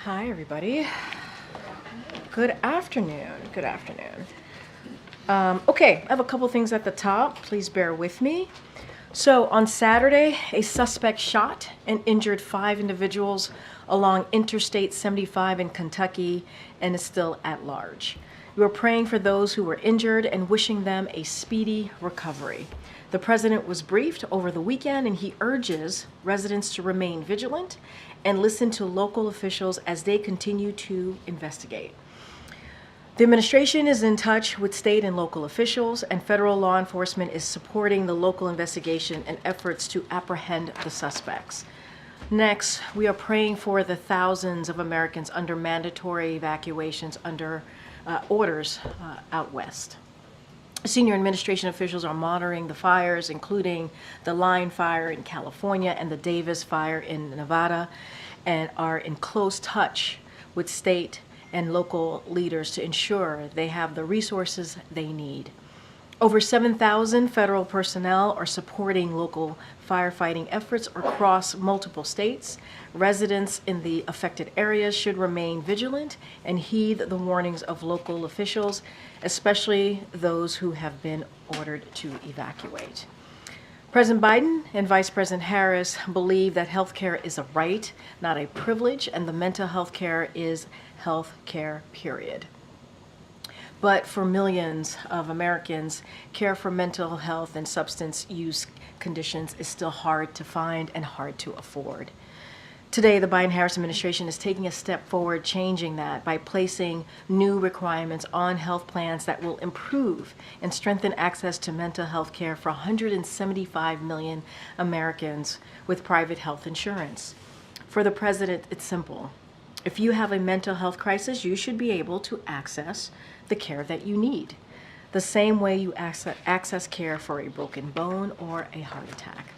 Hi, everybody. Good afternoon. Good afternoon. Okay, I have a couple things at the top. Please bear with me. So on Saturday, a suspect shot and injured 5 individuals along Interstate 75 in Kentucky and is still at large. We are praying for those who were injured and wishing them a speedy recovery. The president was briefed over the weekend, and he urges residents to remain vigilant and listen to local officials as they continue to investigate. The administration is in touch with state and local officials, and federal law enforcement is supporting the local investigation and efforts to apprehend the suspects. Next, we are praying for the thousands of Americans under mandatory evacuations under orders out west. Senior administration officials are monitoring the fires, including the Line Fire in California and the Davis Fire in Nevada, and are in close touch with state and local leaders to ensure they have the resources they need. Over 7,000 federal personnel are supporting local firefighting efforts across multiple states. Residents in the affected areas should remain vigilant and heed the warnings of local officials, especially those who have been ordered to evacuate. President Biden and Vice President Harris believe that health care is a right, not a privilege, and the mental health care is health care, period. But for millions of Americans, care for mental health and substance use conditions is still hard to find and hard to afford. Today, the Biden-Harris administration is taking a step forward, changing that by placing new requirements on health plans that will improve and strengthen access to mental health care for 175 million Americans with private health insurance. For the president, it's simple. If you have a mental health crisis, you should be able to access the care that you need, the same way you access care for a broken bone or a heart attack.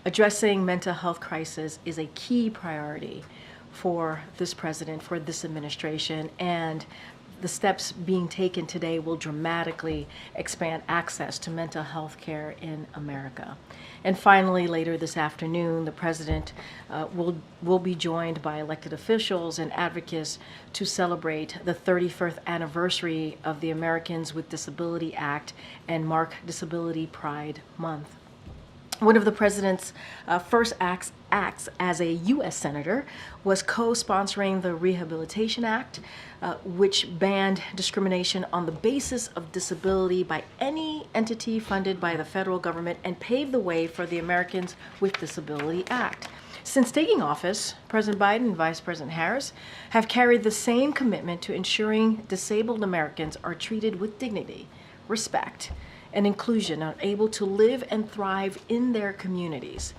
Addressing mental health crisis is a key priority for this president, for this administration, and the steps being taken today will dramatically expand access to mental health care in America. And finally, later this afternoon, the president will be joined by elected officials and advocates to celebrate the 31st anniversary of the Americans with Disability Act and mark Disability Pride Month. One of the president's first acts as a U.S. senator was co-sponsoring the Rehabilitation Act, which banned discrimination on the basis of disability by any entity funded by the federal government and paved the way for the Americans with Disability Act. Since taking office, President Biden and Vice President Harris have carried the same commitment to ensuring disabled Americans are treated with dignity, respect, and inclusion, are able to live and thrive in their communities.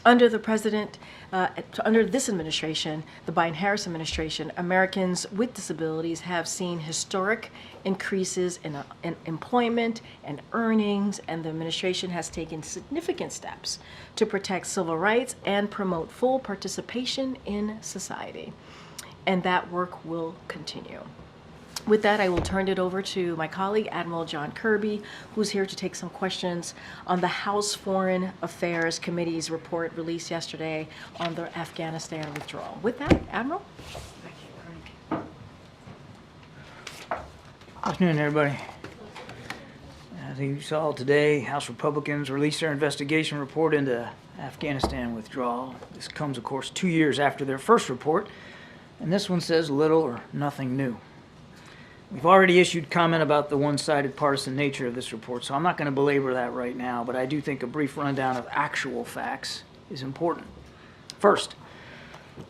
Under the president, under this administration, the Biden-Harris administration, Americans with disabilities have seen historic increases in employment and earnings, and the administration has taken significant steps to protect civil rights and promote full participation in society. And that work will continue. With that, I will turn it over to my colleague, Admiral John Kirby, who's here to take some questions on the House Foreign Affairs Committee's report released yesterday on the Afghanistan withdrawal. With that, Admiral. Thank you, Karine. Afternoon, everybody. As you saw today, House Republicans released their investigation report into Afghanistan withdrawal. This comes, of course, 2 years after their first report, and this one says little or nothing new. We've already issued comment about the one-sided partisan nature of this report, so I'm not going to belabor that right now, but I do think a brief rundown of actual facts is important. First,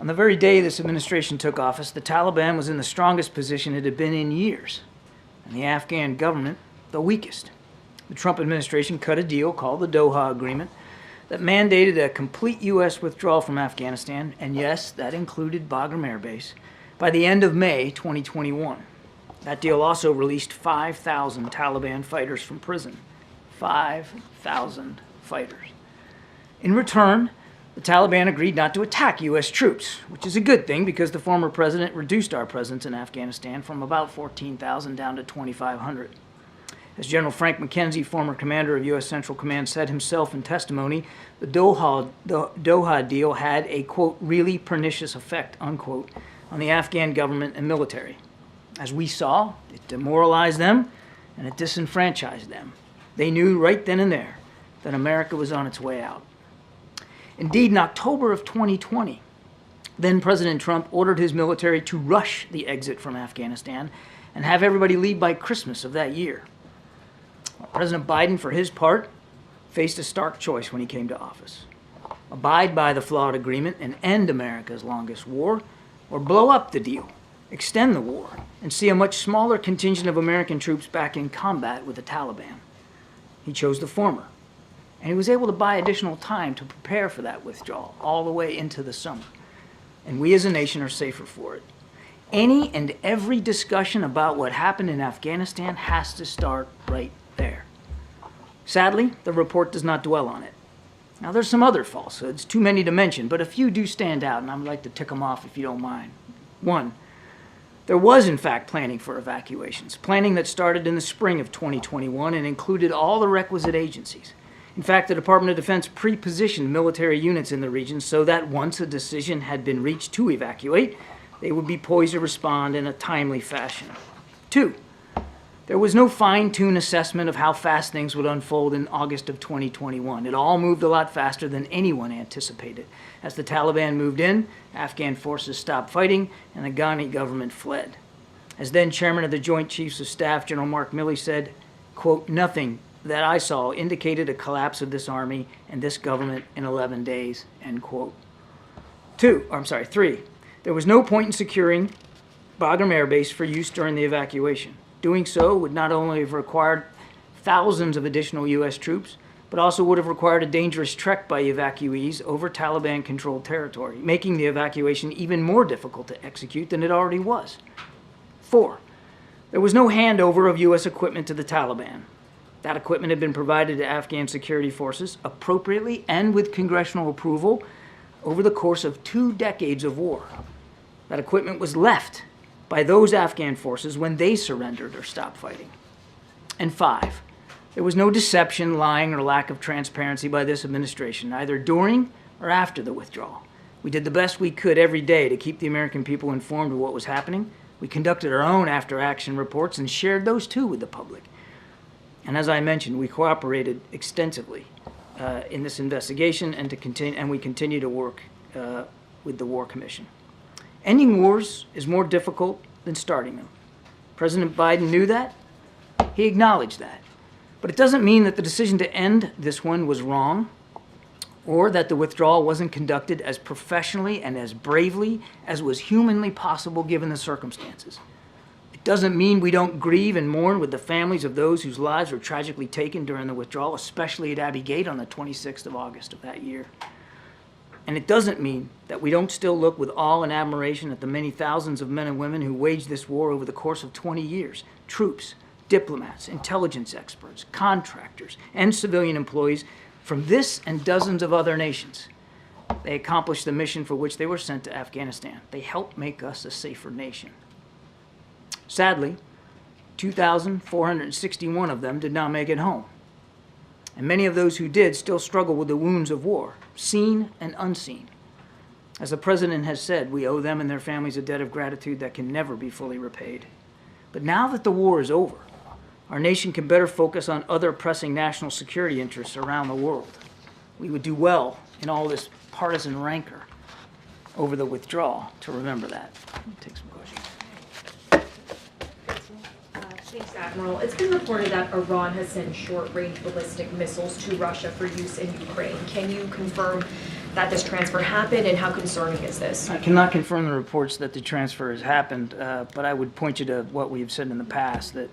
on the very day this administration took office, the Taliban was in the strongest position it had been in years, and the Afghan government the weakest. The Trump administration cut a deal called the Doha Agreement that mandated a complete U.S. withdrawal from Afghanistan, and yes, that included Bagram Air Base, by the end of May 2021. That deal also released 5,000 Taliban fighters from prison. 5,000 fighters. In return, the Taliban agreed not to attack U.S. troops, which is a good thing because the former president reduced our presence in Afghanistan from about 14,000 down to 2,500. As General Frank McKenzie, former commander of U.S. Central Command, said himself in testimony, the Doha deal had a, quote, really pernicious effect, unquote, on the Afghan government and military. As we saw, it demoralized them and it disenfranchised them. They knew right then and there that America was on its way out. Indeed, in October of 2020, then President Trump ordered his military to rush the exit from Afghanistan and have everybody leave by Christmas of that year. President Biden, for his part, faced a stark choice when he came to office. Abide by the flawed agreement and end America's longest war, or blow up the deal, extend the war, and see a much smaller contingent of American troops back in combat with the Taliban. He chose the former, and he was able to buy additional time to prepare for that withdrawal all the way into the summer. And we as a nation are safer for it. Any and every discussion about what happened in Afghanistan has to start right there. Sadly, the report does not dwell on it. Now, there's some other falsehoods, too many to mention, but a few do stand out, and I'd like to tick them off if you don't mind. 1. There was, in fact, planning for evacuations, planning that started in the spring of 2021 and included all the requisite agencies. In fact, the Department of Defense pre-positioned military units in the region so that once a decision had been reached to evacuate, they would be poised to respond in a timely fashion. 2. There was no fine-tuned assessment of how fast things would unfold in August of 2021. It all moved a lot faster than anyone anticipated. As the Taliban moved in, Afghan forces stopped fighting, and the Ghani government fled. As then chairman of the Joint Chiefs of Staff, General Mark Milley said, quote, nothing that I saw indicated a collapse of this army and this government in 11 days, end quote. 3. There was no point in securing Bagram Air Base for use during the evacuation. Doing so would not only have required thousands of additional U.S. troops, but also would have required a dangerous trek by evacuees over Taliban-controlled territory, making the evacuation even more difficult to execute than it already was. 4. There was no handover of U.S. equipment to the Taliban. That equipment had been provided to Afghan security forces appropriately and with congressional approval over the course of 2 decades of war. That equipment was left by those Afghan forces when they surrendered or stopped fighting. And 5, there was no deception, lying, or lack of transparency by this administration, either during or after the withdrawal. We did the best we could every day to keep the American people informed of what was happening. We conducted our own after-action reports and shared those too with the public. And as I mentioned, we cooperated extensively in this investigation and we continue to work with the War Commission. Ending wars is more difficult than starting them. President Biden knew that. He acknowledged that. But it doesn't mean that the decision to end this one was wrong or that the withdrawal wasn't conducted as professionally and as bravely as was humanly possible given the circumstances. It doesn't mean we don't grieve and mourn with the families of those whose lives were tragically taken during the withdrawal, especially at Abbey Gate on the 26th of August of that year. And it doesn't mean that we don't still look with awe and admiration at the many thousands of men and women who waged this war over the course of 20 years. Troops, diplomats, intelligence experts, contractors, and civilian employees from this and dozens of other nations. They accomplished the mission for which they were sent to Afghanistan. They helped make us a safer nation. Sadly, 2,461 of them did not make it home. And many of those who did still struggle with the wounds of war, seen and unseen. As the President has said, we owe them and their families a debt of gratitude that can never be fully repaid. But now that the war is over, our nation can better focus on other pressing national security interests around the world. We would do well in all this partisan rancor over the withdrawal to remember that. Let me take some questions. Thanks, Admiral. It's been reported that Iran has sent short-range ballistic missiles to Russia for use in Ukraine. Can you confirm that this transfer happened, and how concerning is this? I cannot confirm the reports that the transfer has happened, but I would point you to what we have said in the past, that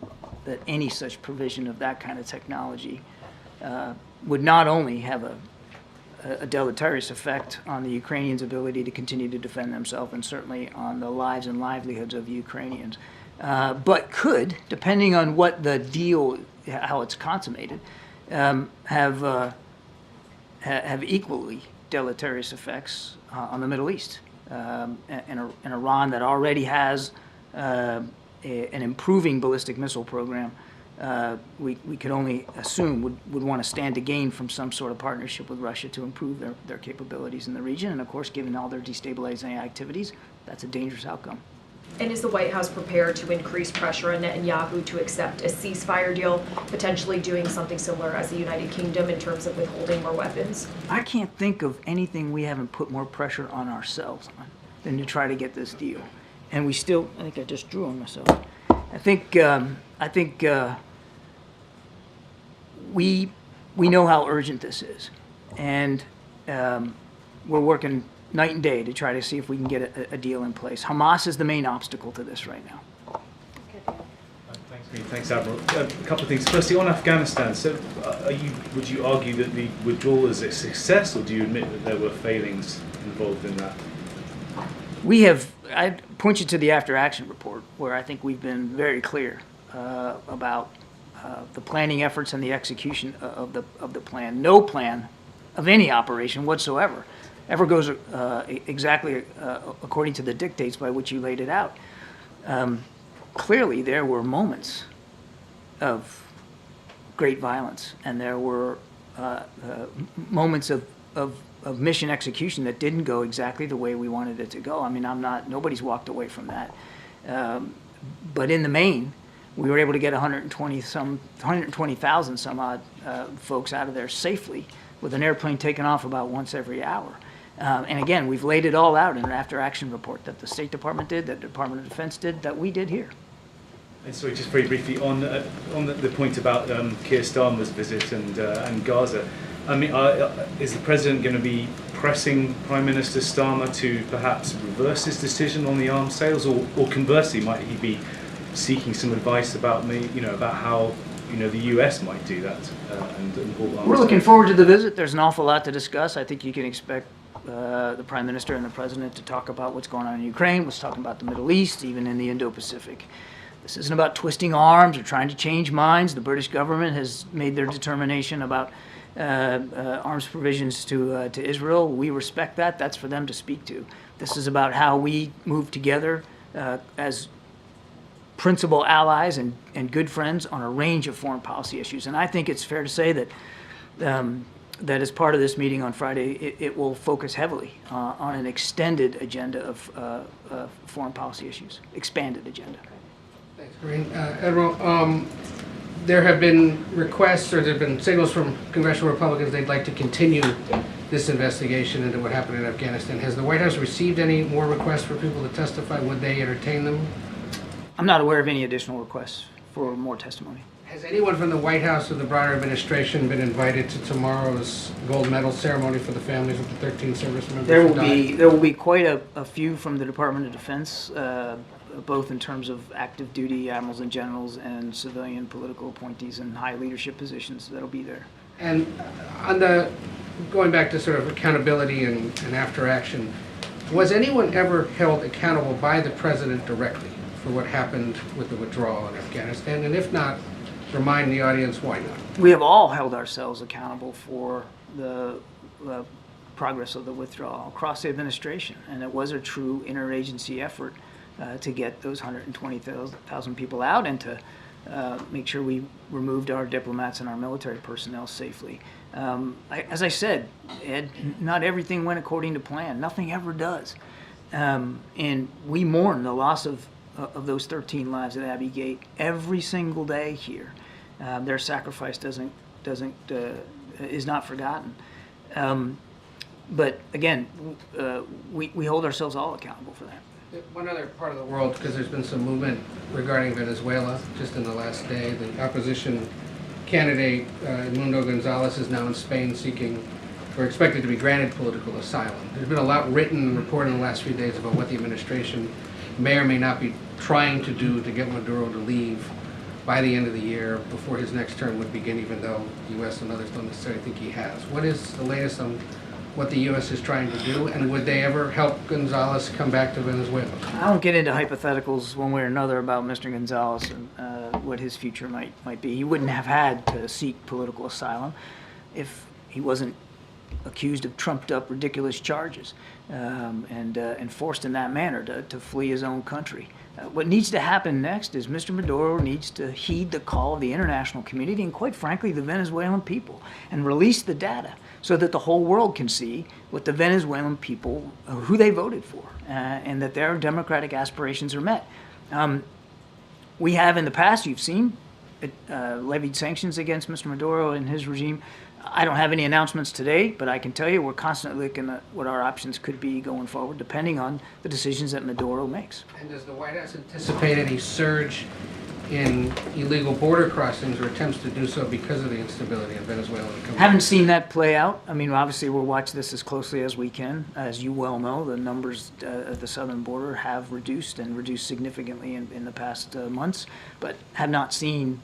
any such provision of that kind of technology would not only have a deleterious effect on the Ukrainians' ability to continue to defend themselves, and certainly on the lives and livelihoods of Ukrainians, but could, depending on what the deal, how it's consummated, have equally deleterious effects on the Middle East. In Iran, that already has an improving ballistic missile program, we could only assume would want to stand to gain from some sort of partnership with Russia to improve their capabilities in the region. And of course, given all their destabilizing activities, that's a dangerous outcome. And is the White House prepared to increase pressure on Netanyahu to accept a ceasefire deal, potentially doing something similar as the United Kingdom in terms of withholding more weapons? I can't think of anything we haven't put more pressure on ourselves on than to try to get this deal. And we still, I think I just drew on myself. I think we know how urgent this is, and we're working night and day to try to see if we can get a deal in place. Hamas is the main obstacle to this right now. Thanks, Karine. Thanks, Admiral. A couple of things. Firstly, on Afghanistan, so would you argue that the withdrawal is a success, or do you admit that there were failings involved in that? I point you to the after action report, where I think we've been very clear about the planning efforts and the execution of the plan. No plan of any operation whatsoever ever goes exactly according to the dictates by which you laid it out. Clearly, there were moments of great violence, and there were moments of mission execution that didn't go exactly the way we wanted it to go. I mean, nobody's walked away from that. But in the main, we were able to get 120,000 some odd folks out of there safely, with an airplane taking off about once every hour. And again, we've laid it all out in an after-action report that the State Department did, that the Department of Defense did, that we did here. And sorry, just very briefly on the point about Keir Starmer's visit and Gaza. I mean, is the President going to be pressing Prime Minister Starmer to perhaps reverse his decision on the arms sales, or conversely, might he be seeking some advice about about how the U.S. might do that and halt arms? We're looking forward to the visit. There's an awful lot to discuss. I think you can expect the Prime Minister and the President to talk about what's going on in Ukraine, what's talking about the Middle East, even in the Indo-Pacific. This isn't about twisting arms or trying to change minds. The British government has made their determination about arms provisions to Israel. We respect that. That's for them to speak to. This is about how we move together as principal allies and good friends on a range of foreign policy issues. And I think it's fair to say that that as part of this meeting on Friday, it will focus heavily on an extended agenda of foreign policy issues, expanded agenda. Thanks, Karine. Admiral, there have been requests, or there have been signals from congressional Republicans they'd like to continue this investigation into what happened in Afghanistan. Has the White House received any more requests for people to testify? Would they entertain them? I'm not aware of any additional requests for more testimony. Has anyone from the White House or the broader administration been invited to tomorrow's gold medal ceremony for the families of the 13 service members who died? There will be quite a few from the Department of Defense, both in terms of active duty admirals and generals and civilian political appointees in high leadership positions that'll be there. And on going back to sort of accountability and after action, was anyone ever held accountable by the President directly for what happened with the withdrawal in Afghanistan? And if not, remind the audience why not. We have all held ourselves accountable for the progress of the withdrawal across the administration, and it was a true interagency effort to get those 120,000 people out and to make sure we removed our diplomats and our military personnel safely. As I said, Ed, not everything went according to plan. Nothing ever does. And we mourn the loss of those 13 lives at Abbey Gate every single day here. Their sacrifice is not forgotten. But again, we hold ourselves all accountable for that. One other part of the world, because there's been some movement regarding Venezuela just in the last day. The opposition candidate, Edmundo Gonzalez, is now in Spain seeking, or expected to be granted political asylum. There's been a lot written and reported in the last few days about what the administration may or may not be trying to do to get Maduro to leave by the end of the year before his next term would begin, even though the U.S. and others don't necessarily think he has. What is the latest on what the U.S. is trying to do, and would they ever help Gonzalez come back to Venezuela? I don't get into hypotheticals one way or another about Mr. Gonzalez and what his future might be. He wouldn't have had to seek political asylum if he wasn't accused of trumped-up, ridiculous charges and forced in that manner to flee his own country. What needs to happen next is Mr. Maduro needs to heed the call of the international community and, quite frankly, the Venezuelan people, and release the data so that the whole world can see what the Venezuelan people, who they voted for, and that their democratic aspirations are met. We have in the past, you've seen, levied sanctions against Mr. Maduro and his regime. I don't have any announcements today, but I can tell you we're constantly looking at what our options could be going forward, depending on the decisions that Maduro makes. And does the White House anticipate any surge in illegal border crossings or attempts to do so because of the instability in Venezuela? Haven't seen that play out. I mean, obviously we'll watch this as closely as we can. As you well know, the numbers at the southern border have reduced significantly in the past months, but have not seen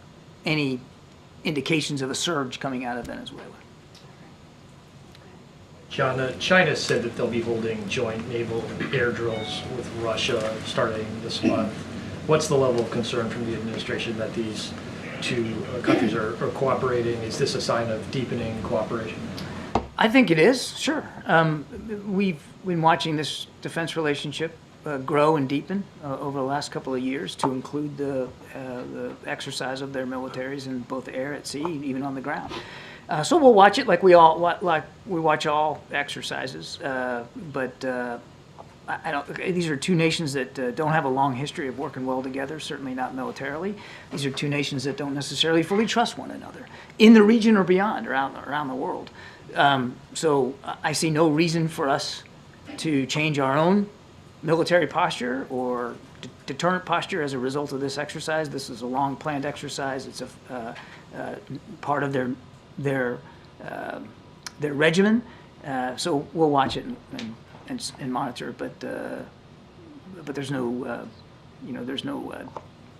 any indications of a surge coming out of Venezuela. John, China said that they'll be holding joint naval air drills with Russia starting this month. What's the level of concern from the administration that these two countries are cooperating? Is this a sign of deepening cooperation? I think it is, sure. We've been watching this defense relationship grow and deepen over the last couple of years to include the exercise of their militaries in both air, at sea, even on the ground. So we'll watch it like we watch all exercises. But I don't. These are two nations that don't have a long history of working well together. Certainly not militarily. These are two nations that don't necessarily fully trust one another in the region or beyond, around the world. So I see no reason for us to change our own military posture or deterrent posture as a result of this exercise. This is a long planned exercise. It's a part of their regimen. So we'll watch it and monitor, but there's no there's no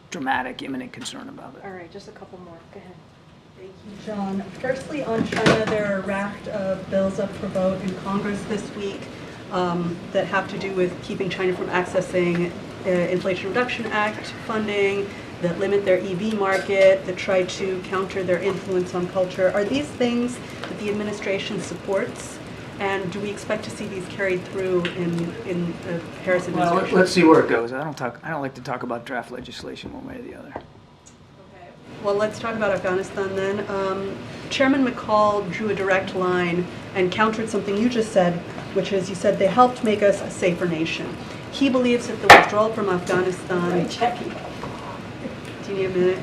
dramatic imminent concern about it. All right, just a couple more. Go ahead. Thank you, John. Firstly, on China, there are a raft of bills up for vote in Congress this week that have to do with keeping China from accessing Inflation Reduction Act funding, that limit their EV market, that try to counter their influence on culture. Are these things that the administration supports? And do we expect to see these carried through in the Harris administration? Well, let's see where it goes. I don't like to talk about draft legislation one way or the other. Okay. Well, let's talk about Afghanistan then. Chairman McCall drew a direct line and countered something you just said, which is you said they helped make us a safer nation. He believes that the withdrawal from Afghanistan. Right, Jackie. Do you need a minute?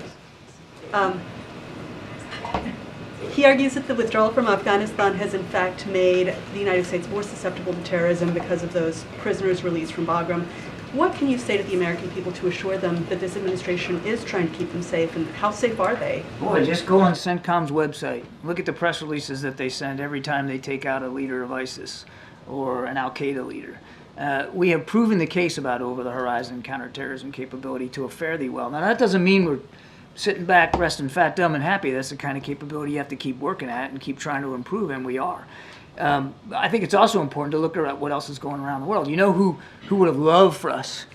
He argues that the withdrawal from Afghanistan has in fact made the United States more susceptible to terrorism because of those prisoners released from Bagram. What can you say to the American people to assure them that this administration is trying to keep them safe, and how safe are they? Boy, just go on CENTCOM's website. Look at the press releases that they send every time they take out a leader of ISIS or an Al-Qaeda leader. We have proven the case about over-the-horizon counterterrorism capability to a fairly well. Now, that doesn't mean we're sitting back, resting fat, dumb, and happy. That's the kind of capability you have to keep working at and keep trying to improve, and we are. I think it's also important to look at what else is going around the world. You know who would have loved for us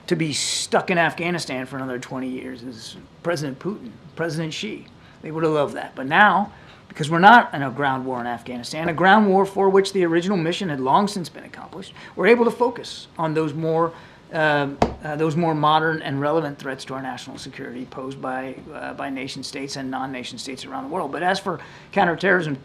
to be stuck in Afghanistan for another 20 years is President Putin, President Xi. They would have loved that. But now, because we're not in a ground war in Afghanistan, a ground war for which the original mission had long since been accomplished, we're able to focus on those more those more modern and relevant threats to our national security posed by nation states and non-nation states around the world. But as for counterterrorism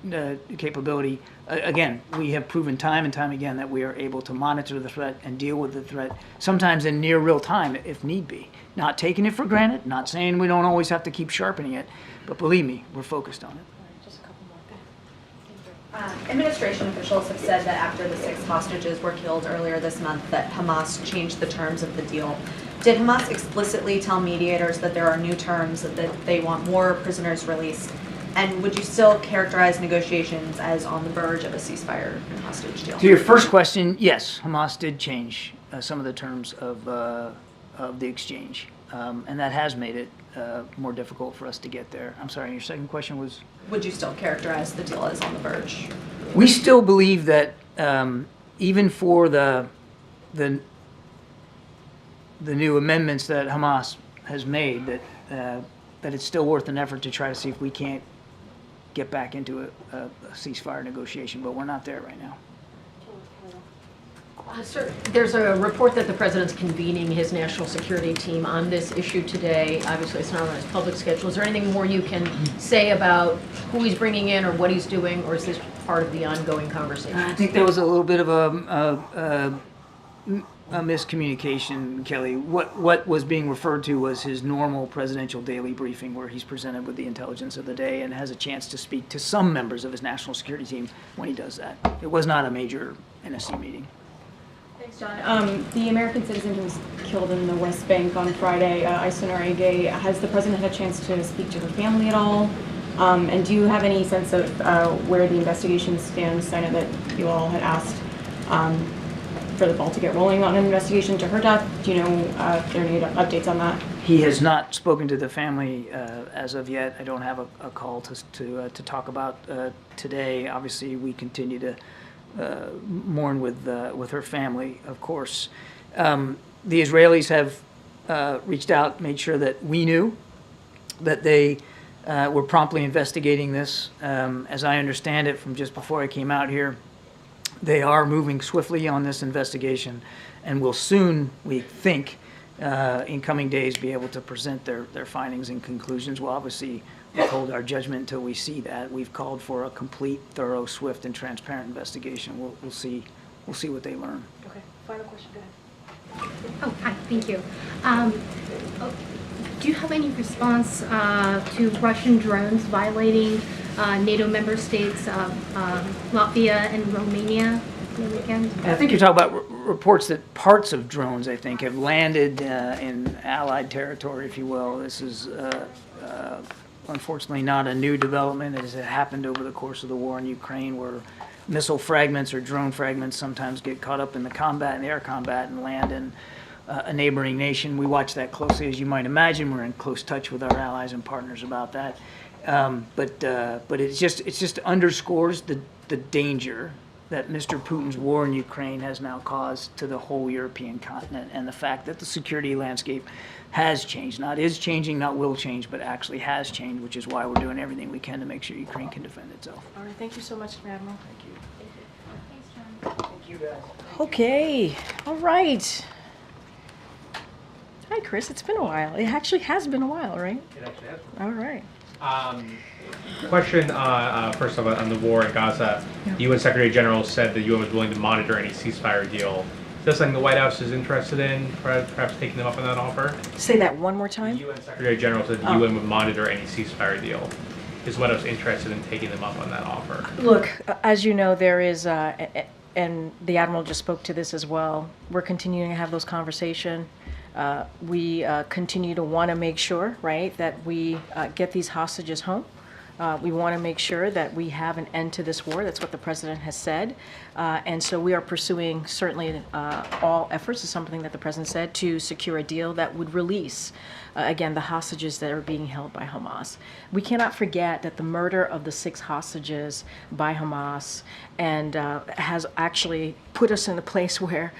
capability, again, we have proven time and time again that we are able to monitor the threat and deal with the threat, sometimes in near real time if need be. Not taking it for granted, not saying we don't always have to keep sharpening it, but believe me, we're focused on it. Just a couple more. Administration officials have said that after the 6 hostages were killed earlier this month, that Hamas changed the terms of the deal. Did Hamas explicitly tell mediators that there are new terms, that they want more prisoners released? And would you still characterize negotiations as on the verge of a ceasefire and hostage deal? To your first question, yes, Hamas did change some of the terms of the exchange, and that has made it more difficult for us to get there. I'm sorry, your second question was? Would you still characterize the deal as on the verge? We still believe that even for the new amendments that Hamas has made, that it's still worth an effort to try to see if we can't get back into a ceasefire negotiation, but we're not there right now. Sir, there's a report that the president's convening his national security team on this issue today. Obviously, it's not on his public schedule. Is there anything more you can say about who he's bringing in or what he's doing, or is this part of the ongoing conversation? I think there was a little bit of a miscommunication, Kelly. What was being referred to was his normal presidential daily briefing, where he's presented with the intelligence of the day and has a chance to speak to some members of his national security team when he does that. It was not a major NSC meeting. Thanks, John. The American citizen who was killed in the West Bank on Friday, Aysen Arege, has the president had a chance to speak to her family at all? And do you have any sense of where the investigation stands? I know that you all had asked for the ball to get rolling on an investigation to her death. Do you know if there are any updates on that? He has not spoken to the family as of yet. I don't have a call to talk about today. Obviously, we continue to mourn with her family, of course. The Israelis have reached out, made sure that we knew that they were promptly investigating this. As I understand it from just before I came out here, they are moving swiftly on this investigation and will soon, we think, in coming days, be able to present their findings and conclusions. We'll obviously withhold our judgment until we see that. We've called for a complete, thorough, swift, and transparent investigation. We'll see what they learn. Okay, final question, go ahead. Oh, hi, thank you. Do you have any response to Russian drones violating NATO member states, Latvia and Romania the weekend? I think you're talking about reports that parts of drones, I think, have landed in Allied territory, if you will. This is unfortunately not a new development. It has happened over the course of the war in Ukraine, where missile fragments or drone fragments sometimes get caught up in the combat and air combat and land in a neighboring nation. We watch that closely, as you might imagine. We're in close touch with our allies and partners about that. But it just underscores the danger that Mr. Putin's war in Ukraine has now caused to the whole European continent, and the fact that the security landscape has changed. Not is changing, not will change, but actually has changed, which is why we're doing everything we can to make sure Ukraine can defend itself. All right, thank you so much, Admiral. Thank you. Thanks, John. Thank you, guys. Okay, all right. Hi, Chris. It's been a while. It actually has been a while, right? It actually has. All right. Question, first of all, on the war in Gaza. Yeah. The UN Secretary General said the UN was willing to monitor any ceasefire deal. Is this something the White House is interested in, perhaps taking them up on that offer? Say that one more The time. UN Secretary General said the UN would monitor any ceasefire deal. Is the White House interested in taking them up on that offer? Look, as you know, there is, and the Admiral just spoke to this as well, we're continuing to have those conversations. We continue to want to make sure, right, that we get these hostages home. We want to make sure that we have an end to this war. That's what the president has said. And so we are pursuing certainly all efforts, is something that the president said, to secure a deal that would release, again, the hostages that are being held by Hamas. We cannot forget that the murder of the 6 hostages by Hamas and has actually put us in a place where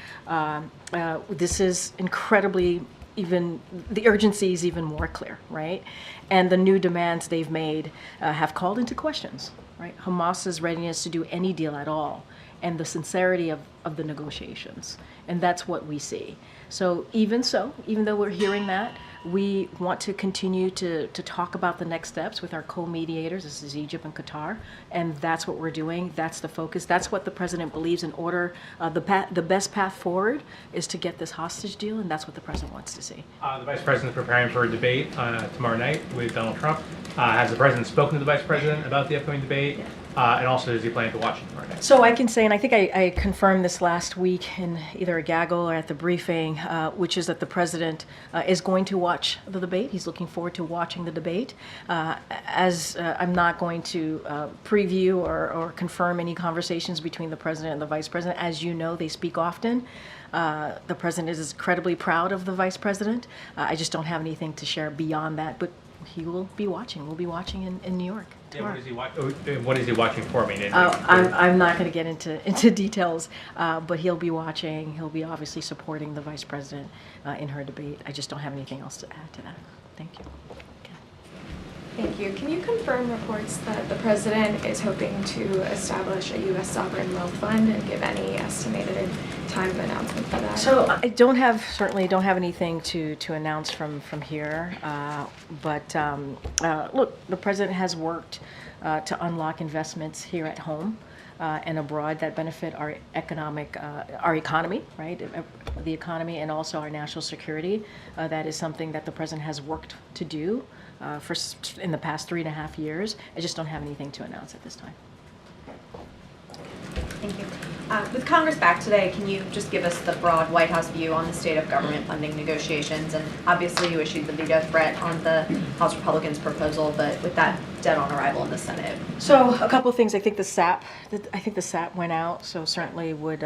this is incredibly, even the urgency is even more clear, right? And the new demands they've made have called into questions, right? Hamas's readiness to do any deal at all, and the sincerity of the negotiations. And that's what we see. So, even though we're hearing that, we want to continue to talk about the next steps with our co-mediators. This is Egypt and Qatar, and that's what we're doing. That's the focus. That's what the president believes in order. The best path forward is to get this hostage deal, and that's what the president wants to see. The Vice President is preparing for a debate tomorrow night with Donald Trump. Has the President spoken to the Vice President about the upcoming debate? And also, is he planning to watch it tomorrow night? So I can say, and I think I confirmed this last week in either a gaggle or at the briefing, which is that the president is going to watch the debate. He's looking forward to watching the debate. I'm not going to preview or confirm any conversations between the president and the vice president. As you know, they speak often. The president is incredibly proud of the vice president. I just don't have anything to share beyond that, but he will be watching. We'll be watching in New York. Yeah, what is he watching for? I mean, I'm not going to get into details, but he'll be watching. He'll be obviously supporting the vice president in her debate. I just don't have anything else to add to that. Thank you. Thank you. Can you confirm reports that the president is hoping to establish a U.S. sovereign wealth fund and give any estimated time of announcement for that? So I certainly don't have anything to announce from here. But look, the president has worked to unlock investments here at home and abroad that benefit our economy, right? The economy and also our national security. That is something that the president has worked to do in the past 3.5 years. I just don't have anything to announce at this time. Thank you. With Congress back today, can you just give us the broad White House view on the state of government funding negotiations? And obviously you issued the veto threat on the House Republicans' proposal, but with that dead on arrival in the Senate. So a couple of things. I think the SAP went out, so certainly would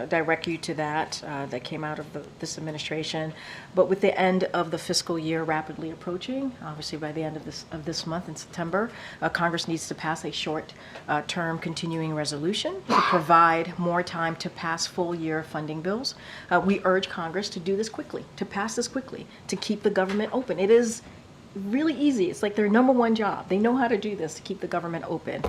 direct you to that. That came out of this administration. But with the end of the fiscal year rapidly approaching, obviously by the end of this month in September, Congress needs to pass a short-term continuing resolution to provide more time to pass full-year funding bills. We urge Congress to do this quickly, to pass this quickly, to keep the government open. It is really easy. It's like their number one job. They know how to do this, to keep the government open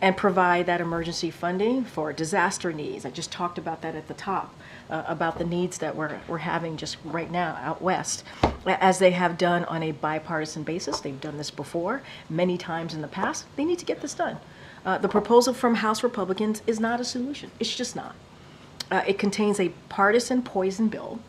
and provide that emergency funding for disaster needs. I just talked about that at the top, about the needs that we're having just right now out west, as they have done on a bipartisan basis. They've done this before, many times in the past. They need to get this done. The proposal from House Republicans is not a solution. It's just not. It contains a partisan poison bill,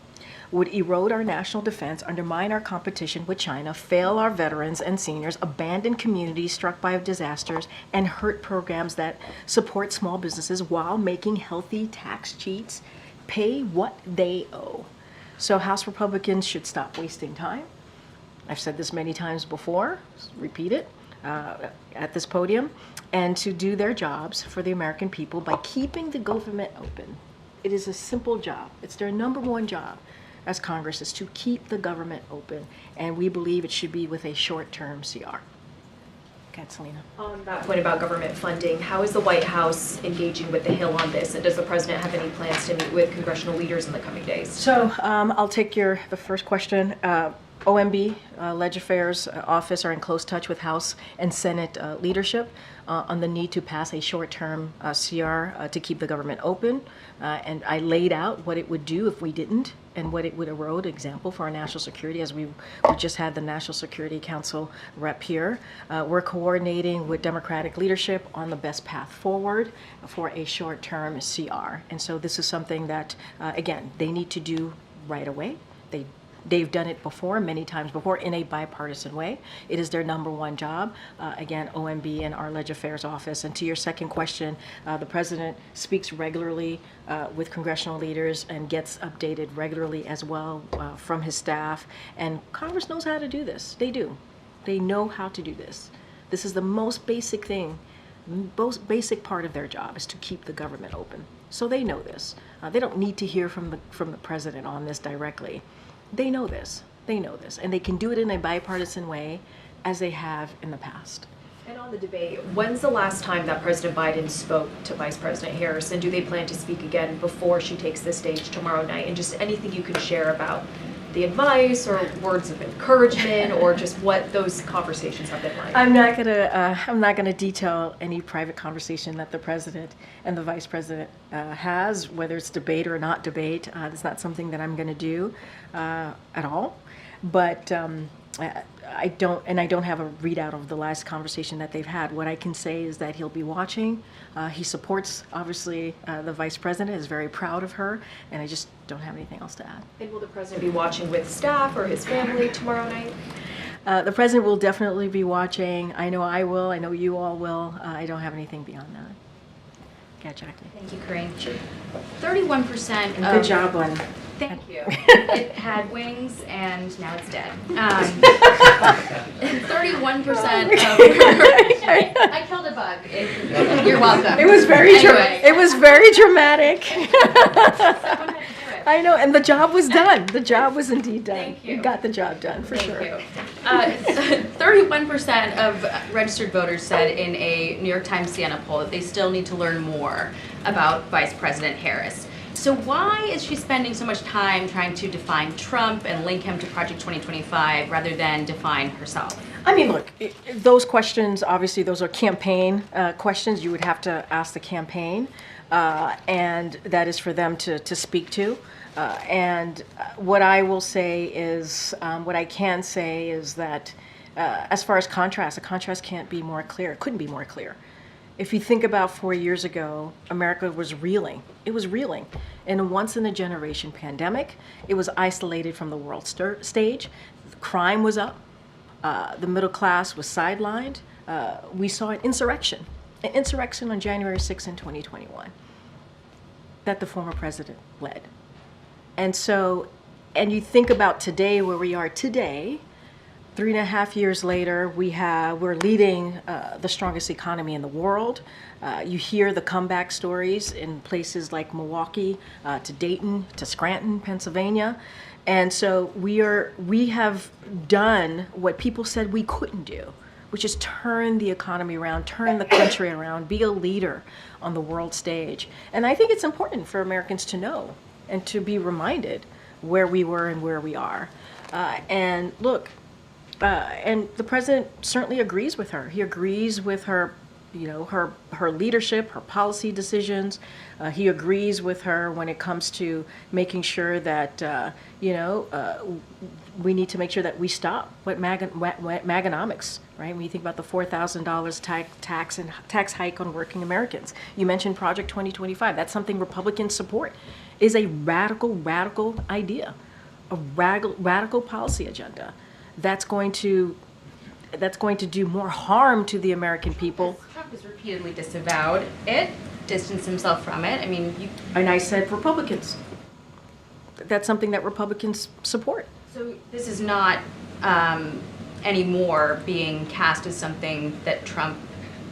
would erode our national defense, undermine our competition with China, fail our veterans and seniors, abandon communities struck by disasters, and hurt programs that support small businesses while making healthy tax cheats pay what they owe. So House Republicans should stop wasting time. I've said this many times before, repeat it at this podium, and to do their jobs for the American people by keeping the government open. It is a simple job. It's their number one job as Congress, is to keep the government open, and we believe it should be with a short-term CR. Selena. On that point about government funding, how is the White House engaging with the Hill on this, and does the president have any plans to meet with congressional leaders in the coming days? So I'll take the first question. OMB, Leg Affairs Office, are in close touch with House and Senate leadership on the need to pass a short-term CR to keep the government open. And I laid out what it would do if we didn't, and what it would erode, example, for our national security, as we just had the National Security Council rep here. We're coordinating with Democratic leadership on the best path forward for a short-term CR. And so this is something that, again, they need to do right away. They've done it before, many times before, in a bipartisan way. It is their number one job. Again, OMB and our Leg Affairs Office. And to your second question, the president speaks regularly with congressional leaders and gets updated regularly as well from his staff. And Congress knows how to do this. They do. They know how to do this. This is the most basic thing, most basic part of their job, is to keep the government open. So they know this. They don't need to hear from the president on this directly. They know this. They know this. And they can do it in a bipartisan way, as they have in the past. And on the debate, when's the last time that President Biden spoke to Vice President Harris, and do they plan to speak again before she takes the stage tomorrow night? And just anything you can share about the advice or words of encouragement or just what those conversations have been like? I'm not gonna detail any private conversation that the president and the vice president has, whether it's debate or not debate. It's not something that I'm gonna do at all. But I don't have a readout of the last conversation that they've had. What I can say is that he'll be watching. He supports, obviously, the vice president, is very proud of her, and I just don't have anything else to add. And will the president be watching with staff or his family tomorrow night? The president will definitely be watching. I know I will. I know you all will. I don't have anything beyond that. Yeah, Jackie. Thank you, Karine. 31% Good job on. Thank you. It had wings and now it's dead. 31% of I killed a bug. You're welcome. It was very Anyway. it was very dramatic. Someone had to do it. I know, and the job was done. The job was indeed done. Thank you. You got the job done for Thank sure. you. 31% of registered voters said in a New York Times Siena poll that they still need to learn more about Vice President Harris. So why is she spending so much time trying to define Trump and link him to Project 2025 rather than define herself? I mean, look, those questions, obviously, those are campaign questions. You would have to ask the campaign, and that is for them to speak to. And what I will say is, what I can say is that as far as contrast, the contrast can't be more clear. It couldn't be more clear. If you think about 4 years ago, America was reeling. It was reeling. In a once-in-a-generation pandemic, it was isolated from the world stage. Crime was up. The middle class was sidelined. We saw an insurrection on January 6th in 2021 that the former president led. And so, and you think about today, where we are today, 3.5 years later, we're leading the strongest economy in the world. You hear the comeback stories in places like Milwaukee, to Dayton, to Scranton, Pennsylvania. And so we have done what people said we couldn't do, which is turn the economy around, turn the country around, be a leader on the world stage. And I think it's important for Americans to know and to be reminded where we were and where we are. And look, and the president certainly agrees with her. He agrees with her, her leadership, her policy decisions. He agrees with her when it comes to making sure that, we need to make sure that we stop what Maganomics, right? When you think about the $4,000 tax hike on working Americans. You mentioned Project 2025. That's something Republicans support. Is a radical idea, a radical policy agenda. That's going to do more harm to the American people. Trump has repeatedly disavowed it, distanced himself from it. I mean, And I said Republicans. That's something that Republicans support. So this is not anymore being cast as something that Trump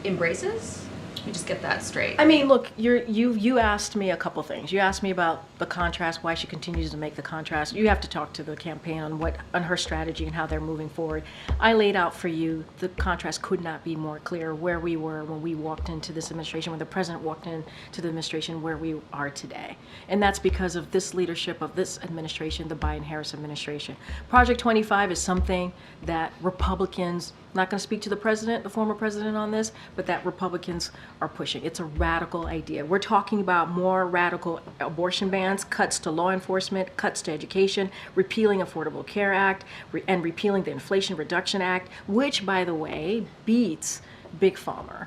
embraces? Let me just get that straight. I mean, look, you asked me a couple things. You asked me about the contrast, why she continues to make the contrast. You have to talk to the campaign on her strategy and how they're moving forward. I laid out for you the contrast could not be more clear where we were when we walked into this administration, when the president walked into the administration, where we are today. And that's because of this leadership of this administration, the Biden-Harris administration. Project 25 is something that Republicans, not going to speak to the president, the former president on this, but that Republicans are pushing. It's a radical idea. We're talking about more radical abortion bans, cuts to law enforcement, cuts to education, repealing Affordable Care Act, and repealing the Inflation Reduction Act, which, by the way, beats Big Pharma,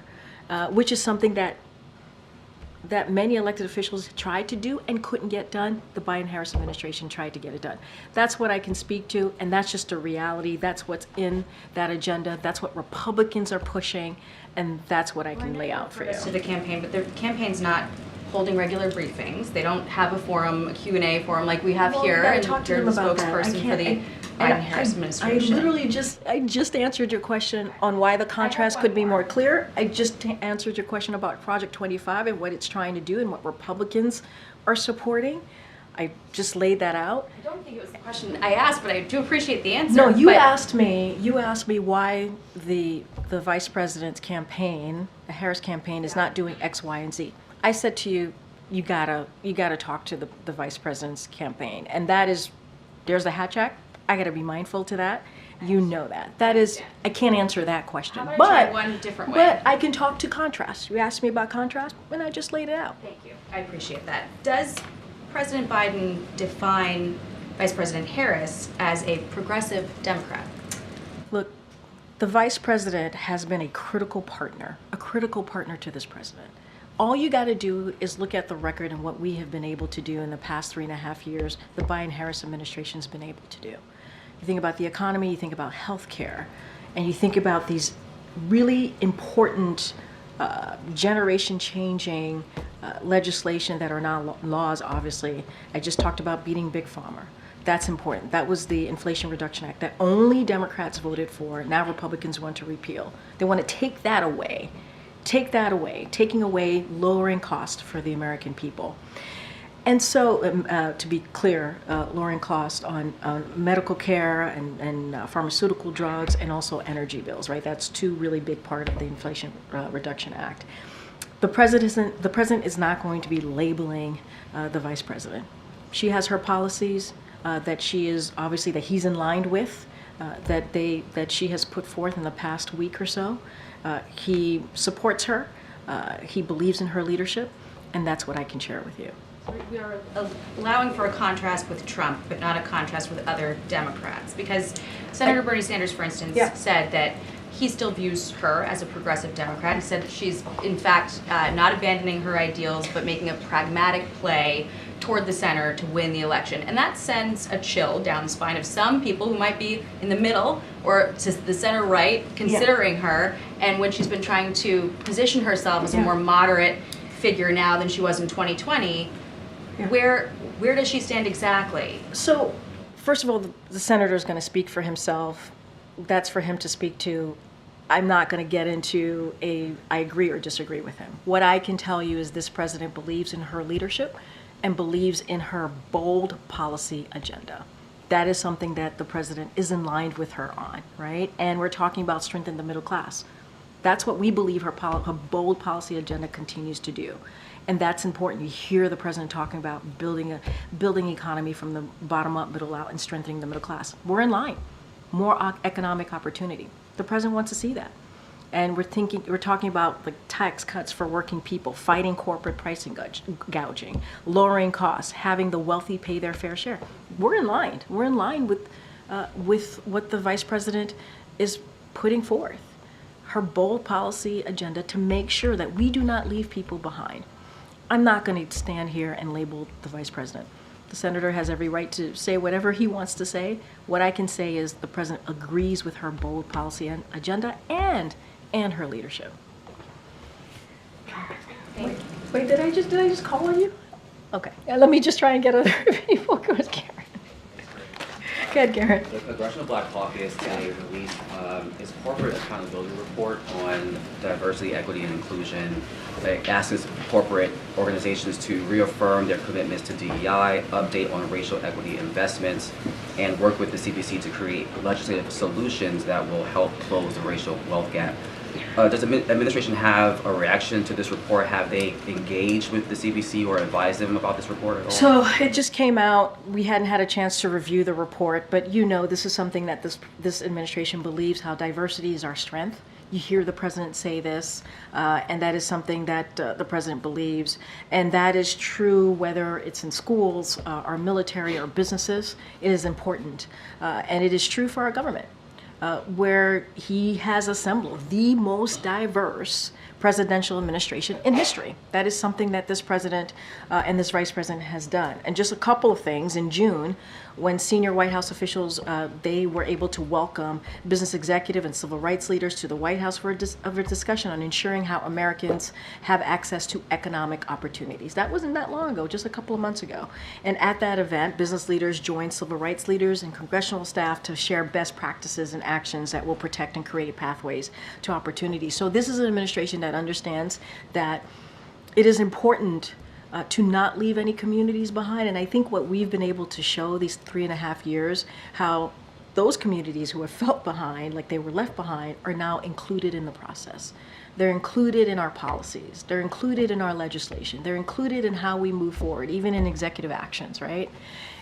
which is something that many elected officials tried to do and couldn't get done. The Biden-Harris administration tried to get it done. That's what I can speak to, and that's just a reality. That's what's in that agenda. That's what Republicans are pushing, and that's what I can lay out for you. To the campaign, but the campaign's not holding regular briefings. They don't have a forum, a Q&A forum like we have here, and you're the spokesperson for the Biden-Harris administration. I literally just answered your question on why the contrast could be more clear. I just answered your question about Project 25 and what it's trying to do and what Republicans are supporting. I just laid that out. I don't think it was the question I asked, but I do appreciate the answer. No, you asked me why the vice president's campaign, the Harris campaign, is not doing X, Y, and Z. I said to you, you gotta talk to the vice president's campaign, and that is There's the Hatch Act. I got to be mindful to that. You know that. That is, I can't answer that question. How about I try one different way? But I can talk to contrast. You asked me about contrast, and I just laid it out. Thank you. I appreciate that. Does President Biden define Vice President Harris as a progressive Democrat? Look, the vice president has been a critical partner to this president. All you got to do is look at the record and what we have been able to do in the past 3.5 years, the Biden-Harris administration has been able to do. You think about the economy, you think about healthcare, and you think about these really important generation-changing legislation that are now laws, obviously. I just talked about beating Big Pharma. That's important. That was the Inflation Reduction Act that only Democrats voted for. Now Republicans want to repeal. They want to take that away. Taking away lowering cost for the American people. And so, to be clear, lowering cost on medical care and pharmaceutical drugs and also energy bills, right? That's two really big part of the Inflation Reduction Act. The president is not going to be labeling the vice president. She has her policies that she is obviously that he's in line with, that she has put forth in the past week or so. He supports her. He believes in her leadership, and that's what I can share with you. We are allowing for a contrast with Trump, but not a contrast with other Democrats. Because Senator Bernie Sanders, for instance, said that he still views her as a progressive Democrat. He said that she's, in fact, not abandoning her ideals, but making a pragmatic play toward the center to win the election. And that sends a chill down the spine of some people who might be in the middle or to the center right, considering her. And when she's been trying to position herself as a more moderate figure now than she was in 2020, where does she stand exactly? So, first of all, the senator is going to speak for himself. That's for him to speak to. I'm not going to get into I agree or disagree with him. What I can tell you is this president believes in her leadership and believes in her bold policy agenda. That is something that the president is in line with her on, right? And we're talking about strengthening the middle class. That's what we believe her bold policy agenda continues to do. And that's important. You hear the president talking about building economy from the bottom up, middle out, and strengthening the middle class. We're in line. More economic opportunity. The president wants to see that. And we're talking about like tax cuts for working people, fighting corporate pricing gouging, lowering costs, having the wealthy pay their fair share. We're in line. We're in line with what the vice president is putting forth. Her bold policy agenda to make sure that we do not leave people behind. I'm not going to stand here and label the vice president. The senator has every right to say whatever he wants to say. What I can say is the president agrees with her bold policy agenda and her leadership. Wait, did I just call on you? Okay, let me just try and get other people. Go ahead, Karen. Go ahead, Karen. The Congressional Black Caucus today released its corporate accountability report on diversity, equity, and inclusion. It asks corporate organizations to reaffirm their commitments to DEI, update on racial equity investments, and work with the CBC to create legislative solutions that will help close the racial wealth gap. Does the administration have a reaction to this report? Have they engaged with the CBC or advised them about this report at all? So it just came out. We hadn't had a chance to review the report, but this is something that this administration believes, how diversity is our strength. You hear the president say this, and that is something that the president believes. And that is true whether it's in schools, our military, or businesses. It is important. And it is true for our government. Where he has assembled the most diverse presidential administration in history. That is something that this president and this vice president has done. And just a couple of things. In June, when senior White House officials, they were able to welcome business executive and civil rights leaders to the White House for a discussion on ensuring how Americans have access to economic opportunities. That wasn't that long ago, just a couple of months ago. And at that event, business leaders joined civil rights leaders and congressional staff to share best practices and actions that will protect and create pathways to opportunity. So this is an administration that understands that it is important to not leave any communities behind. And I think what we've been able to show these 3.5 years, how those communities who have felt behind, like they were left behind, are now included in the process. They're included in our policies. They're included in our legislation. They're included in how we move forward, even in executive actions, right?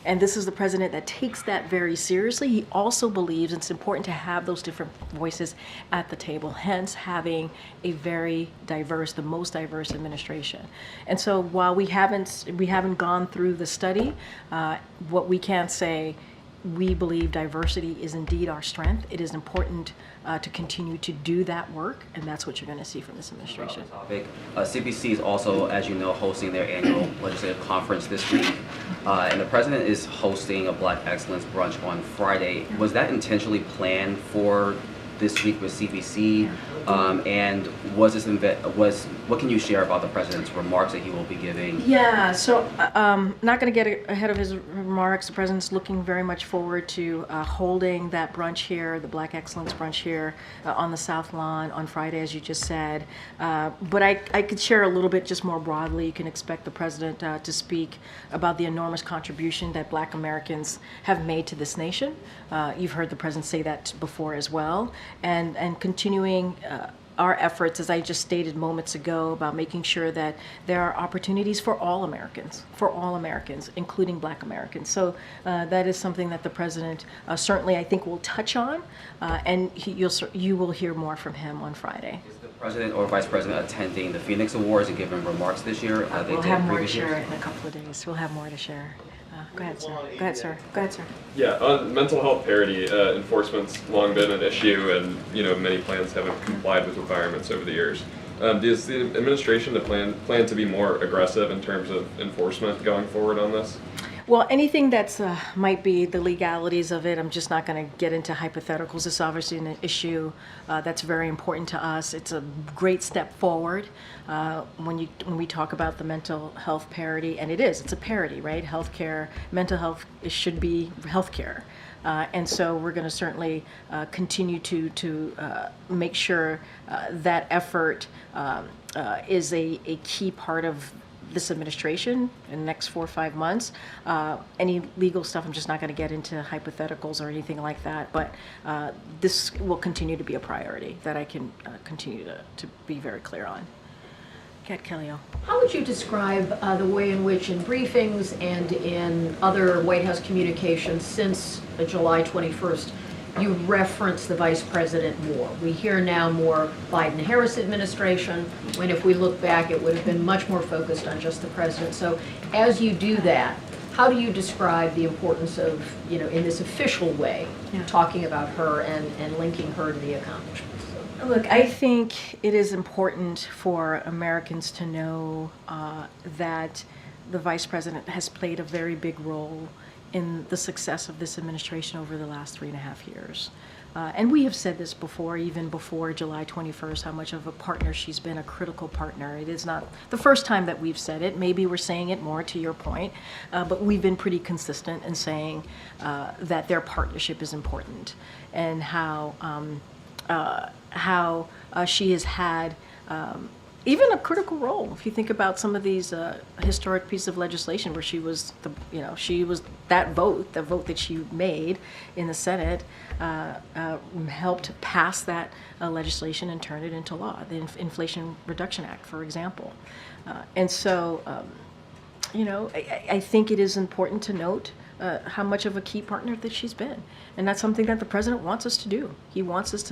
And this is the president that takes that very seriously. He also believes it's important to have those different voices at the table, hence having a very diverse, the most diverse administration. And so while we haven't gone through the study, what we can say, we believe diversity is indeed our strength. It is important to continue to do that work, and that's what you're going to see from this administration. CBC is also, as you know, hosting their annual legislative conference this week, and the president is hosting a Black Excellence brunch on Friday. Was that intentionally planned for this week with CBC? And what can you share about the president's remarks that he will be giving? Yeah, so not going to get ahead of his remarks. The president's looking very much forward to holding that brunch here, the Black Excellence brunch here on the South Lawn on Friday, as you just said. But I could share a little bit just more broadly. You can expect the president to speak about the enormous contribution that Black Americans have made to this nation. You've heard the president say that before as well. And continuing our efforts, as I just stated moments ago, about making sure that there are opportunities for all Americans, including Black Americans. So that is something that the president certainly, I think, will touch on, and you will hear more from him on Friday. Is the president or vice president attending the Phoenix Awards and giving remarks this year? We'll have more to share in a couple of days. We'll have more to share. Go ahead, sir. Go ahead, sir. Go ahead, sir. Yeah, on mental health parity, enforcement's long been an issue, and many plans haven't complied with requirements over the years. Does the administration plan to be more aggressive in terms of enforcement going forward on this? Well, anything that's might be the legalities of it, I'm just not going to get into hypotheticals. It's obviously an issue that's very important to us. It's a great step forward when we talk about the mental health parity, and it's a parity, right? Healthcare, mental health, it should be healthcare. And so we're going to certainly continue to make sure that effort is a key part of this administration in the next 4 or 5 months. Any legal stuff, I'm just not going to get into hypotheticals or anything like that, but this will continue to be a priority that I can continue to be very clear on. Kat Kellyo. How would you describe the way in which in briefings and in other White House communications since July 21st, you reference the vice president more? We hear now more Biden-Harris administration, when if we look back, it would have been much more focused on just the president. So as you do that, how do you describe the importance of, in this official way, talking about her and linking her to the accomplishments? Look, I think it is important for Americans to know that the vice president has played a very big role in the success of this administration over the last 3.5 years. And we have said this before, even before July 21st, how much of a partner she's been, a critical partner. It is not the first time that we've said it. Maybe we're saying it more, to your point, but we've been pretty consistent in saying that their partnership is important, and how she has had even a critical role. If you think about some of these historic pieces of legislation where she was that vote, the vote that she made in the Senate, helped pass that legislation and turn it into law, the Inflation Reduction Act, for example. And so, I think it is important to note how much of a key partner that she's been. And that's something that the president wants us to do. He wants us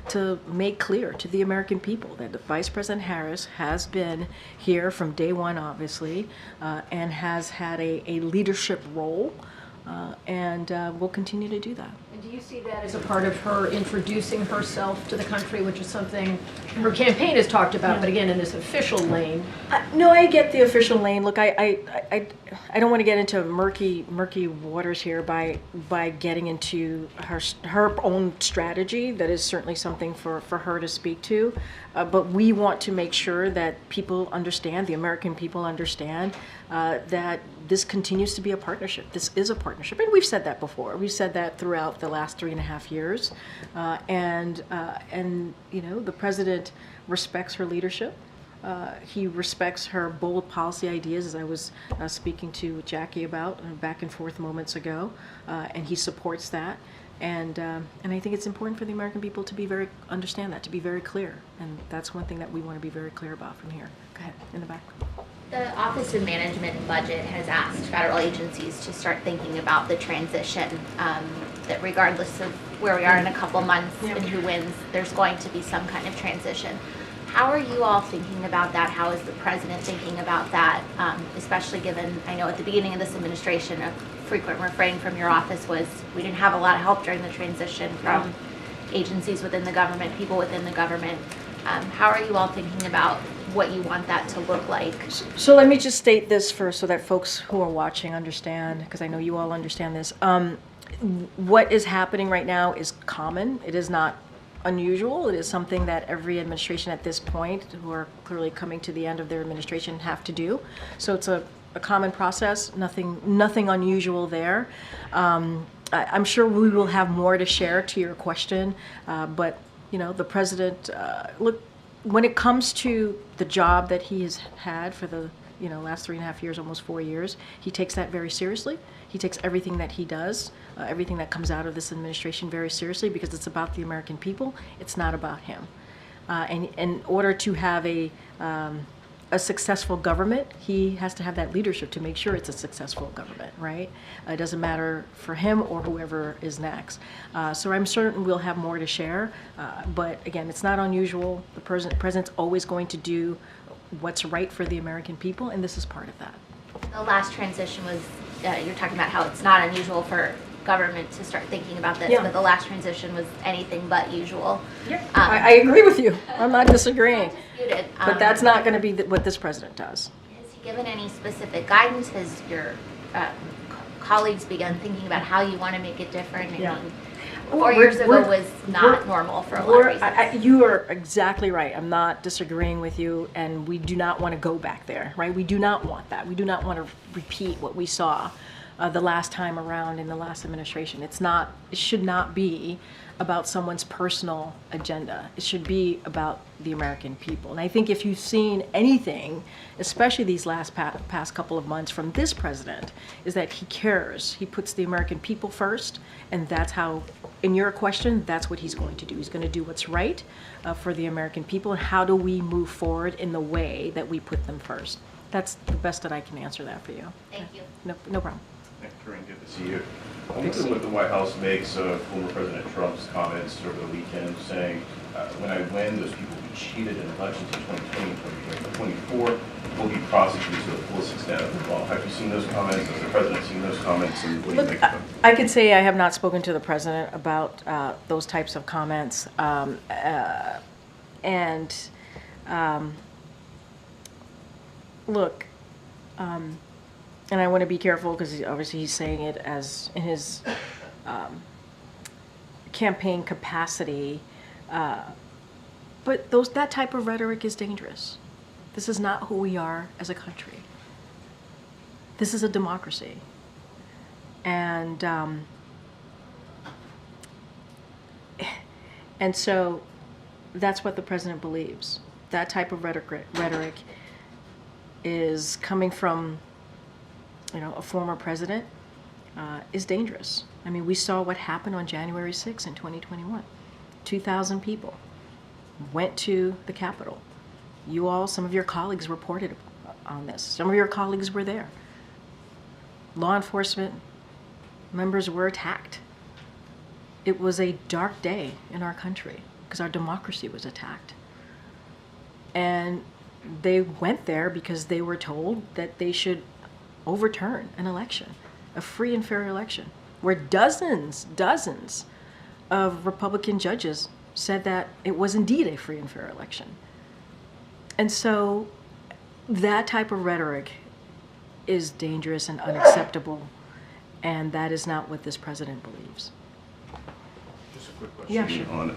to make clear to the American people that Vice President Harris has been here from day one, obviously, and has had a leadership role, and will continue to do that. And do you see that as a part of her introducing herself to the country, which is something her campaign has talked about, but again, in this official lane? No, I get the official lane. Look, I don't want to get into murky waters here by getting into her own strategy. That is certainly something for her to speak to. But we want to make sure that people understand, the American people understand, that this continues to be a partnership. This is a partnership, and we've said that before. We've said that throughout the last 3.5 years, and the president respects her leadership. He respects her bold policy ideas, as I was speaking to Jackie about back and forth moments ago, and he supports that. And I think it's important for the American people to understand that, to be very clear. And that's one thing that we want to be very clear about from here. Go ahead, in the back. The Office of Management and Budget has asked federal agencies to start thinking about the transition, that regardless of where we are in a couple months and who wins, there's going to be some kind of transition. How are you all thinking about that? How is the president thinking about that? Especially given, I know at the beginning of this administration, a frequent refrain from your office was we didn't have a lot of help during the transition from agencies within the government, people within the government. How are you all thinking about what you want that to look like? So let me just state this first so that folks who are watching understand, because I know you all understand this. What is happening right now is common. It is not unusual. It is something that every administration at this point, who are clearly coming to the end of their administration, have to do. So it's a common process, nothing unusual there. I'm sure we will have more to share to your question, but the president, look, when it comes to the job that he has had for the last 3.5 years, almost 4 years, he takes that very seriously. He takes everything that he does, everything that comes out of this administration very seriously, because it's about the American people. It's not about him. And in order to have a successful government, he has to have that leadership to make sure it's a successful government, right? It doesn't matter for him or whoever is next. So I'm certain we'll have more to share. But again, it's not unusual. The president's always going to do what's right for the American people, and this is part of that. The last transition was, you're talking about how it's not unusual for government to start thinking about this, but the last transition was anything but usual. I agree with you. I'm not disagreeing. Disputed. But that's not going to be what this president does. Has he given any specific guidance? Has your colleagues begun thinking about how you want to make it different? I mean, 4 years ago was not normal for a lot of reasons. You are exactly right. I'm not disagreeing with you, and we do not want to go back there, right? We do not want that. We do not want to repeat what we saw the last time around in the last administration. It should not be about someone's personal agenda. It should be about the American people. And I think if you've seen anything, especially these past couple of months from this president, is that he cares. He puts the American people first, and that's how, in your question, that's what he's going to do. He's going to do what's right for the American people, and how do we move forward in the way that we put them first. That's the best that I can answer that for you. Thank you. No problem. Karine, good to see you. I wonder what the White House makes of former President Trump's comments over the weekend saying, when I win, those people who cheated in elections in 2020 and 2024 will be prosecuted to the fullest extent of the law. Have you seen those comments? Has the president seen those comments? And what do you make of them? I can say I have not spoken to the president about those types of comments. Look, and I want to be careful because obviously he's saying it as in his campaign capacity, but that type of rhetoric is dangerous. This is not who we are as a country. This is a democracy, and so that's what the president believes. That type of rhetoric is coming from a former president, is dangerous. I mean, we saw what happened on January 6th in 2021. 2,000 people went to the Capitol. You all, some of your colleagues reported on this. Some of your colleagues were there. Law enforcement members were attacked. It was a dark day in our country because our democracy was attacked. And they went there because they were told that they should overturn an election, a free and fair election, where dozens of Republican judges said that it was indeed a free and fair election. And so that type of rhetoric is dangerous and unacceptable, and that is not what this president believes. Just a quick question on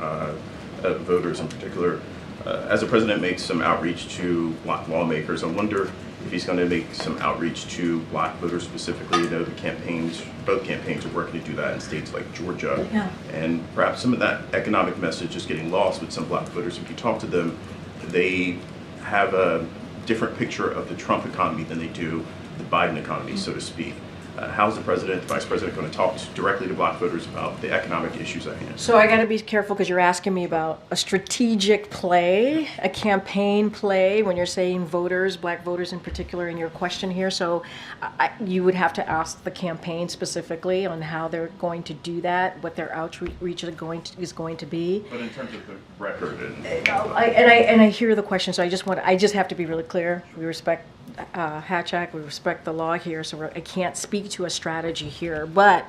voters in particular. As the president makes some outreach to Black lawmakers, I wonder if he's going to make some outreach to Black voters specifically. You know, both campaigns are working to do that in states like Georgia. Yeah. And perhaps some of that economic message is getting lost with some Black voters. If you talk to them, they have a different picture of the Trump economy than they do the Biden economy, so to speak. How's the president, the vice president going to talk directly to black voters about the economic issues at hand? So I got to be careful because you're asking me about a strategic play, a campaign play, when you're saying voters, black voters in particular, in your question here. So you would have to ask the campaign specifically on how they're going to do that, what their outreach is going to be. But in terms of the record and I hear the question, so I just have to be really clear. We respect Hatch-Act, we respect the law here, so I can't speak to a strategy here, but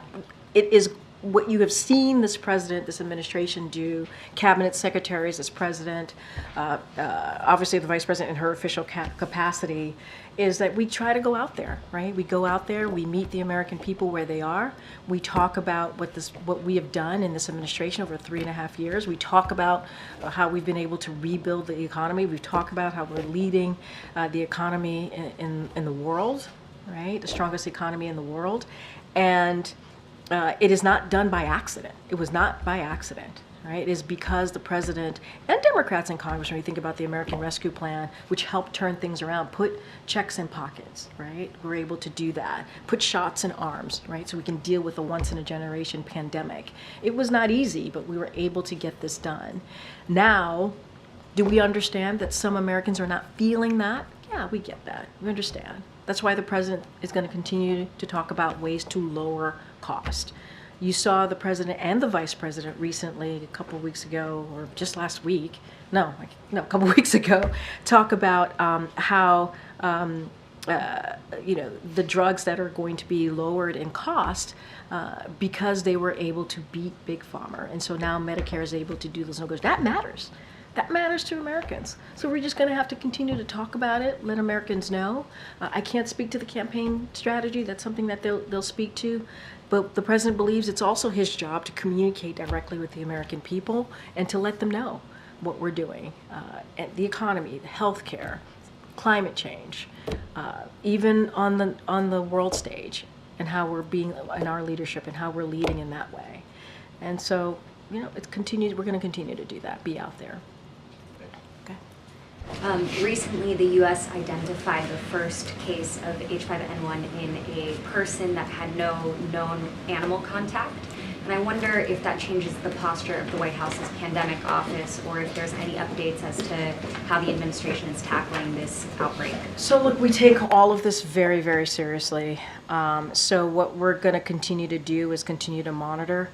it is what you have seen this president, this administration do, cabinet secretaries, this president, obviously the vice president in her official capacity, is that we try to go out there, right? We go out there, we meet the American people where they are. We talk about what we have done in this administration over 3.5 years. We talk about how we've been able to rebuild the economy. We talk about how we're leading the economy in the world, right? The strongest economy in the world. And it is not done by accident. It was not by accident, right? It is because the president and Democrats in Congress, when you think about the American Rescue Plan, which helped turn things around, put checks in pockets, right? We're able to do that. Put shots in arms, right? So we can deal with a once-in-a-generation pandemic. It was not easy, but we were able to get this done. Now, do we understand that some Americans are not feeling that? Yeah, we get that. We understand. That's why the president is going to continue to talk about ways to lower cost. You saw the president and the vice president recently, a couple of weeks ago, or just last week, a couple of weeks ago, talk about how the drugs that are going to be lowered in cost because they were able to beat Big Pharma. And so now Medicare is able to do those negotiations. That matters. That matters to Americans. So we're just going to have to continue to talk about it, let Americans know. I can't speak to the campaign strategy. That's something that they'll speak to. But the president believes it's also his job to communicate directly with the American people and to let them know what we're doing. And the economy, the healthcare, climate change, even on the world stage, and how we're being in our leadership and how we're leading in that way. And so, we're going to continue to do that, be out there. Recently, the U.S. identified the first case of H5N1 in a person that had no known animal contact. And I wonder if that changes the posture of the White House's pandemic office, or if there's any updates as to how the administration is tackling this outbreak. So look, we take all of this very, very seriously. So what we're going to continue to do is continue to monitor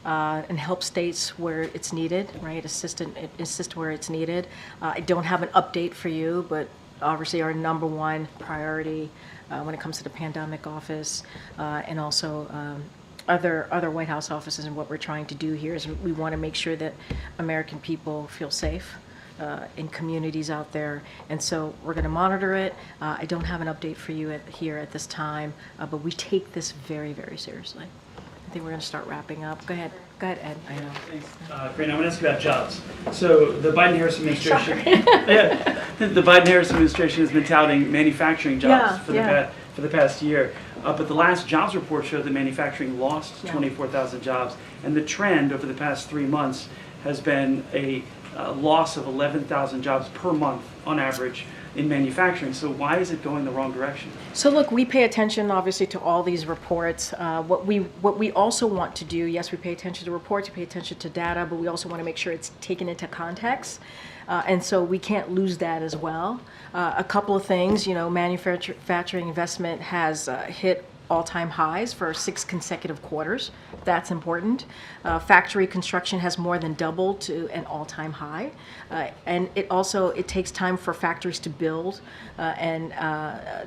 and help states where it's needed, right? Assist where it's needed. I don't have an update for you, but obviously our number one priority when it comes to the pandemic office and also other White House offices, and what we're trying to do here is we want to make sure that American people feel safe in communities out there, and so we're going to monitor it. I don't have an update for you here at this time, but we take this very, very seriously. I think we're going to start wrapping up. Go ahead, Ed. I know. Thanks. Karine, I'm going to ask you about jobs. So the Biden-Harris administration, the Biden-Harris administration has been touting manufacturing jobs for the past year. But the last jobs report showed that manufacturing lost 24,000 jobs, and the trend over the past 3 months has been a loss of 11,000 jobs per month on average in manufacturing. So why is it going the wrong direction? So look, we pay attention obviously to all these reports. What we also want to do, yes, we pay attention to reports, we pay attention to data, but we also want to make sure it's taken into context. And so we can't lose that as well. A couple of things, manufacturing investment has hit all-time highs for 6 consecutive quarters. That's important. Factory construction has more than doubled to an all-time high. And it takes time for factories to build and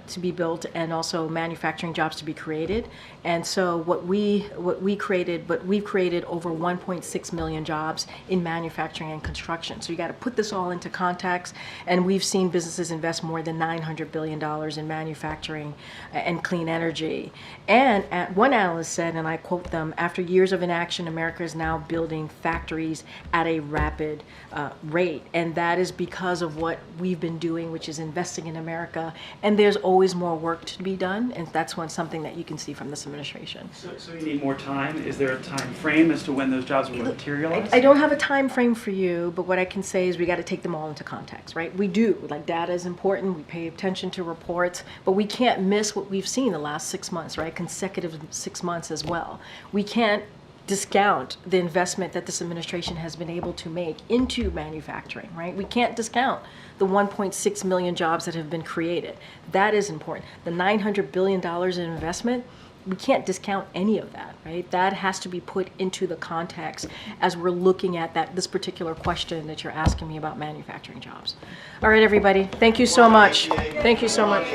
to be built, and also manufacturing jobs to be created. And so we've created over 1.6 million jobs in manufacturing and construction. So you got to put this all into context. And we've seen businesses invest more than $900 billion in manufacturing and clean energy. And one analyst said, and I quote them, "After years of inaction, America is now building factories at a rapid rate." And that is because of what we've been doing, which is investing in America. And there's always more work to be done. And that's something that you can see from this administration. So you need more time? Is there a time frame as to when those jobs will materialize? I don't have a time frame for you, but what I can say is we got to take them all into context, right? We do. Data is important. We pay attention to reports, but we can't miss what we've seen the last 6 months. months, right? Consecutive 6 months as well. We can't discount the investment that this administration has been able to make into manufacturing, right? We can't discount the 1.6 million jobs that have been created. That is important. The $900 billion in investment, we can't discount any of that, right? That has to be put into the context as we're looking at this particular question that you're asking me about manufacturing jobs. All right, everybody, thank you so much. Thank you so much.